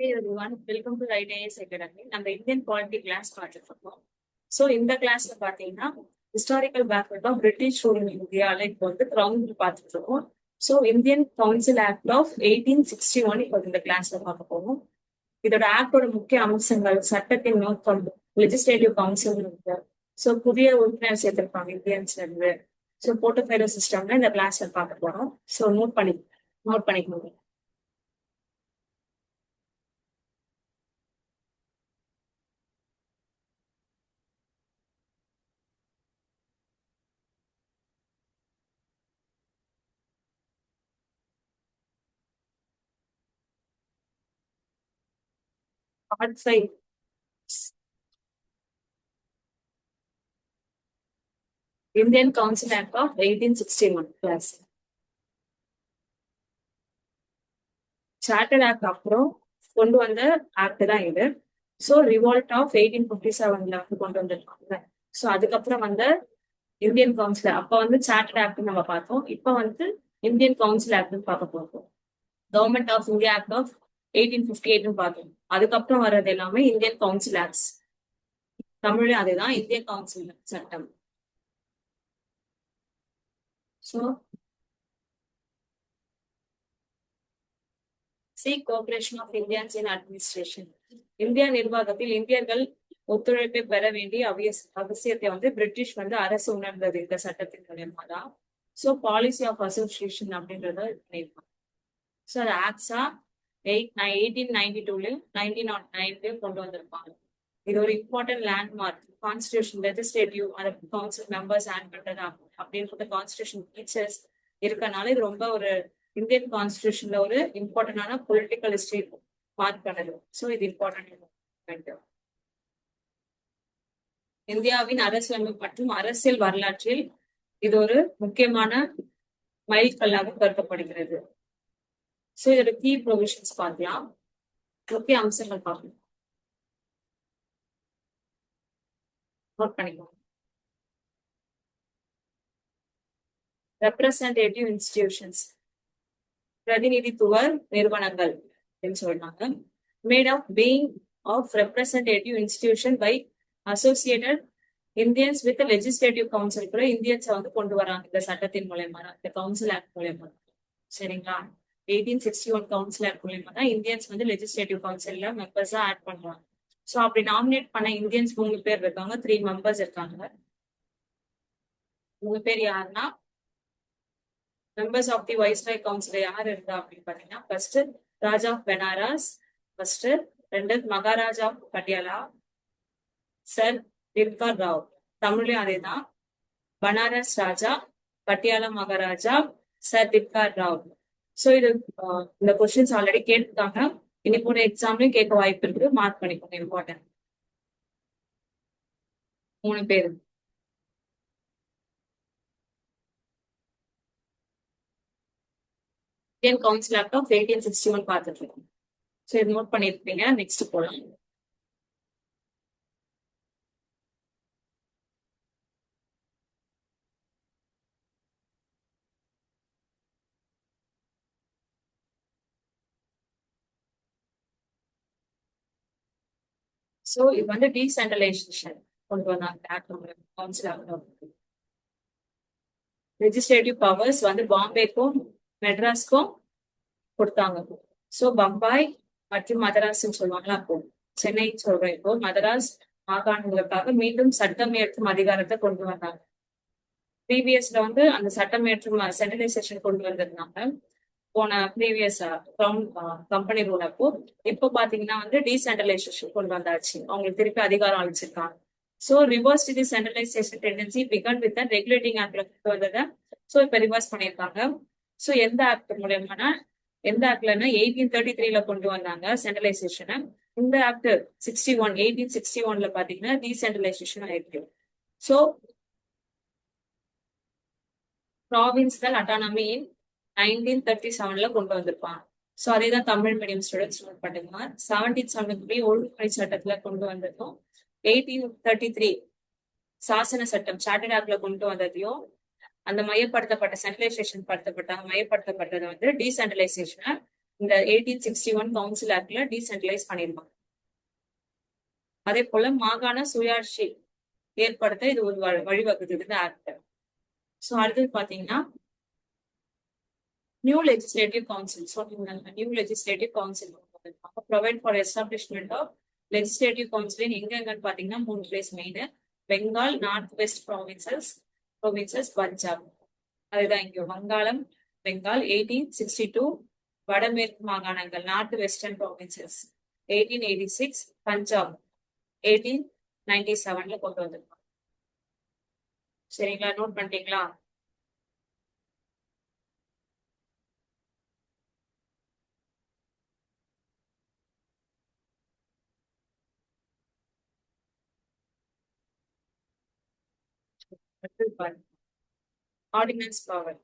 Hey everyone, welcome to IDS Academy. நம்ம Indian polity class பார்த்துட்டு இருக்கோம். ஸோ இந்த கிளாஸ்ல பாத்தீங்கன்னா historical background of British rule இந்தியால இப்போ வந்து கிரவுண்ட் பார்த்துட்டு இருக்கோம். So Indian council act of 1861 இப்போ இந்த கிளாஸ்ல பார்க்க போறோம். இதோட ஆக்டோட முக்கிய அம்சங்கள், சட்டத்தின் நோக்கம், லெஜிஸ்லேட்டிவ் கவுன்சில் இருக்கு. ஸோ புதிய உறுப்பினர் சேர்த்திருப்பாங்க இந்தியன்ஸ்ல இருந்து. ஸோ போர்ட்டோஃபைலோ சிஸ்டம்ல இந்த கிளாஸ்ல பார்க்க போறோம். ஸோ நோட் பண்ணிக்கோங்க. Part 5. Indian Council Act of 1861 class. Chartered act அப்புறம் கொண்டு வந்த ஆக்ட் தான் இது. ஸோ ரிவால்ட் ஆஃப் 1857 வந்து கொண்டு வந்திருக்காங்க. ஸோ அதுக்கப்புறம் வந்து இந்தியன் கவுன்சில், அப்ப வந்து சார்ட்டர்ட் ஆக்ட் நம்ம பார்த்தோம். இப்ப வந்து இந்தியன் கவுன்சில் ஆக்ட் பார்க்க போறோம். Government of India act of 1858 பார்த்தோம். அதுக்கப்புறம் வர்றது எல்லாமே இந்தியன் கவுன்சில் ஆக்ட்ஸ். தமிழ் அதுதான் இந்திய கவுன்சில் சட்டம். So seek cooperation of Indians in administration. India நிர்வாகத்தில் இந்தியர்கள் ஒத்துழைப்பை பெற வேண்டிய அவசியத்தை வந்து பிரிட்டிஷ் வந்து அரசு உணர்ந்தது இந்த சட்டத்தின் மூலியமா தான். ஸோ பாலிசி ஆஃப் அசோசியேஷன் அப்படின்றத பண்ணியிருப்பாங்க. ஸோ அது ஆக்ட்ஸா 1892லயும் 1909லயும் கொண்டு வந்திருப்பாங்க. இது ஒரு இம்பார்ட்டன்ட் லேண்ட்மார்க். கான்ஸ்டியூஷன் லெஜிஸ்லேட்டிவ் அந்த கவுன்சில் மெம்பர்ஸ் ஆட் பண்றது அப்படின்றது கான்ஸ்டியூஷன் ஃபீச்சர்ஸ் இருக்கனால இது ரொம்ப ஒரு இந்தியன் கான்ஸ்டியூஷன்ல ஒரு இம்பார்ட்டன்டான பொலிட்டிக்கல் ஹிஸ்டரி மார்க் பண்ணுது. ஸோ இது இம்பார்ட்டன்ட். இந்தியாவின் அரசியலமைப்பு மற்றும் அரசியல் வரலாற்றில் இது ஒரு முக்கியமான மைல்கல்லாக கருதப்படுகிறது. ஸோ இதோட கீ ப்ரொவிஷன்ஸ் பார்க்கலாம், முக்கிய அம்சங்கள் பார்க்கலாம். நோட் பண்ணிக்கோங்க. ரெப்ரசன்டேட்டிவ் இன்ஸ்டிடியூஷன்ஸ், பிரதிநிதித்துவ நிறுவனங்கள் அப்படின்னு சொல்றாங்க. Made of being of representative institution by associated Indians with legislative council கூட இந்தியன்ஸை வந்து கொண்டு வராங்க இந்த சட்டத்தின் மூலயமா, இந்த கவுன்சில் ஆக்ட் மூலயமா. சரிங்களா? 1861 கவுன்சில் ஆக்ட் மூலயமா தான் இந்தியன்ஸ் வந்து லெஜிஸ்லேட்டிவ் கவுன்சில்ல மெம்பர்ஸா ஆட் பண்றாங்க. ஸோ அப்படி நாமினேட் பண்ண இந்தியன்ஸ் 3 பேர் இருக்காங்க, 3 மெம்பர்ஸ் இருக்காங்க. 3 பேர் யாருன்னா, members of the viceroy council யார் இருந்தா அப்படின்னு பாத்தீங்கன்னா, first Raja of Benares, first 2 Maharaja of Patiala, sir Dinkar Rao. தமிழ்லயும் அதேதான், பனாரஸ் ராஜா, பட்டியாலா மகாராஜா, சர் தின்கர் ராவ். ஸோ இது இந்த கொஸ்டின்ஸ் ஆல்ரெடி கேட்டுருக்காங்க, இனி போன எக்ஸாம்லயும் கேட்க வாய்ப்பு இருக்கு, மார்க் பண்ணிக்கோங்க. இம்பார்ட்டன்ட் 3 பேர். இந்தியன் கவுன்சில் ஆக்ட் ஆஃப் 1861 பார்த்துட்டு இருக்கோம். ஸோ இது நோட் பண்ணிருப்பீங்க. நெக்ஸ்ட் போலாம். ஸோ இது வந்து டீசென்ட்ரலைசேஷன் கொண்டு வந்தாங்க கவுன்சில் ஆக்ட். லெஜிஸ்லேட்டிவ் பவர்ஸ் வந்து பாம்பேக்கும் மெட்ராஸ்க்கும் கொடுத்தாங்க. ஸோ பம்பாய் மற்றும் மதராஸ்ன்னு சொல்லுவாங்களா, அப்போ சென்னை சொல்றோம், இப்போ மதராஸ் மாகாணங்களுக்காக மீண்டும் சட்டம் இயற்றும் அதிகாரத்தை கொண்டு வந்தாங்க. ப்ரீவியஸ்ல வந்து அந்த சட்டம் இயற்றும் சென்ட்ரலைசேஷன் கொண்டு வந்திருந்தாங்க போன ப்ரீவியஸ் கம்பெனி ரூல் அப்போ. இப்போ பாத்தீங்கன்னா வந்து டீசென்ட்ரலைசேஷன் கொண்டு வந்தாச்சு, அவங்களுக்கு திருப்பி அதிகாரம் அளிச்சிருக்காங்க. So reverse the centralisation tendency began with regulating ஆக்ட்ல கொண்டு வந்ததை ஸோ இப்போ ரிவர்ஸ் பண்ணியிருக்காங்க. ஸோ எந்த ஆக்ட் மூலயமானா, எந்த ஆக்ட்லன்னா 1833ல கொண்டு வந்தாங்க சென்ட்ரலைசேஷனை. இந்த ஆக்ட் 1861ல பாத்தீங்கன்னா டீசென்ட்ரலைசேஷன் ஆயிருக்கு. ஸோ ப்ராவின்ஸ்கள் அட்டானமி இன் 1937ல கொண்டு வந்திருப்பாங்க. ஸோ அதே தான் தமிழ் மீடியம் ஸ்டூடெண்ட்ஸ் நோட் பண்ணுங்க. 1773 ஒழுங்குமுறை சட்டத்துல கொண்டு வந்ததும், 1833 சாசன சட்டம் சார்ட்டர்ட் ஆக்ட்ல கொண்டு வந்ததையும், அந்த மையப்படுத்தப்பட்ட சென்ட்ரலைசேஷன் மையப்படுத்தப்பட்டதை வந்து டீசென்ட்ரலைசேஷனை இந்த 1861 கவுன்சில் ஆக்ட்ல டீசென்ட்ரலைஸ் பண்ணிருப்பாங்க. அதே போல மாகாண சுயாட்சி ஏற்படுத்த இது ஒரு வழிவகுக்குது இந்த ஆக்ட். சோ அடுத்தது பாத்தீங்கன்னா new legislative council. So new legislative council provide for establishment of legislative council எங்கன்னு பாத்தீங்கன்னா 3 place main: Bengal, north west provinces, Punjab. அதுதான் இங்க வங்காளம், பெங்கால் 1862, வடமேற்கு மாகாணங்கள் நார்த் வெஸ்டர்ன் ப்ராவின்சஸ் 1886, பஞ்சாப் 1897ல கொண்டு வந்திருக்காங்க. சரிங்களா, நோட் பண்ணிட்டீங்களா? Ordinance power.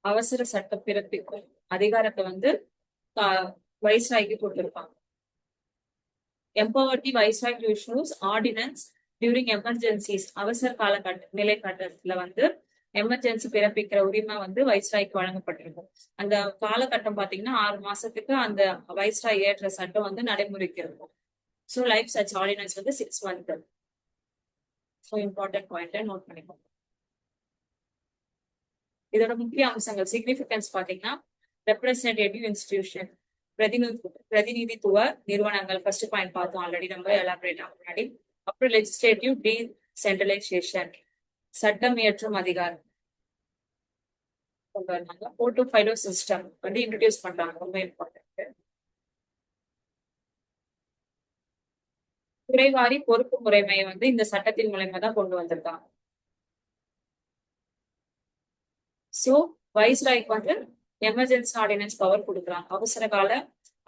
அவசர சட்ட பிறப்பிக்கும் அதிகாரத்தை வந்து வைஸ்ராய்க்கு கொடுத்திருப்பாங்க. Empower the viceroy to issues ordinance during emergencies. அவசர நிலை கட்டத்துல வந்து எமர்ஜென்சி பிறப்பிக்கிற உரிமை வந்து வைஸ்ராய்க்கு வழங்கப்பட்டிருக்கும். அந்த காலகட்டம் பாத்தீங்கன்னா 6 மாசத்துக்கு அந்த வைஸ்ராய் ஏற்ற சட்டம் வந்து நடைமுறைக்கு இருக்கும். ஸோ லைஃப் சச் ஆர்டினன்ஸ் வந்து 6 month. So important point note பண்ணிக்கோங்க. இதோட முக்கிய அம்சங்கள் சிக்னிபிகன்ஸ் பாத்தீங்கன்னா ரெப்ரஸன்டேட்டிவ் இன்ஸ்டிடியூஷன், பிரதிநிதித்துவ நிறுவனங்கள். ஃபர்ஸ்ட் பாயிண்ட் பார்த்தோம் ஆல்ரெடி, நம்ம எலாபரேட் ஆகும் முன்னாடி. அப்புறம் லெஜிஸ்லேட்டிவ் டீசென்ட்ரலைசேஷன், சட்டம் இயற்றும் அதிகாரம் கொண்டு வந்தாங்க. போர்ட்டோஃபைலோ சிஸ்டம் வந்து இன்ட்ரடியூஸ் பண்றாங்க, ரொம்ப இம்பார்ட்டன்ட். துறைவாரி பொறுப்பு முறைமையை வந்து இந்த சட்டத்தின் மூலமா தான் கொண்டு வந்திருக்காங்க. சோ வைஸ்ராய்க்கு வந்து எமர்ஜென்சி ஆர்டினன்ஸ் பவர் கொடுக்குறாங்க.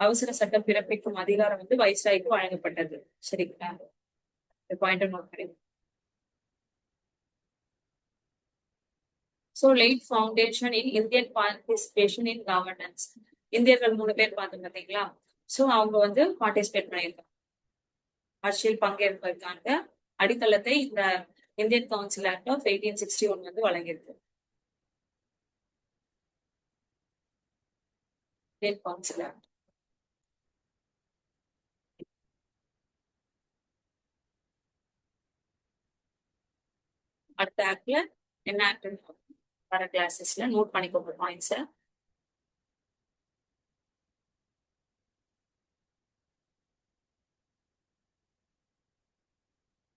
அவசர சட்டம் பிறப்பிக்கும் அதிகாரம் வந்து வைஸ்ராய்க்கு வழங்கப்பட்டது. சரிங்களா, பாயிண்ட் நோட் பண்ணி. So late foundation in Indian participation in governance. இந்தியர்கள் 3 பேர் பார்த்தோம் பாத்தீங்களா? சோ அவங்க வந்து பார்ட்டிசிபேட் பண்ணியிருக்காங்க, ஆட்சியில் பங்கேற்பிருக்காங்க. அடித்தளத்தை இந்த இந்தியன் கவுன்சில் ஆக்ட் ஆஃப் 1861 வந்து வழங்கியிருக்கு. Indian council act. அடுத்த ஆக்ட்ல என்ன ஆக்ட் வர கிளாஸஸ்ல நோட் பண்ணிக்கோங்க பாயிண்ட்ஸ்.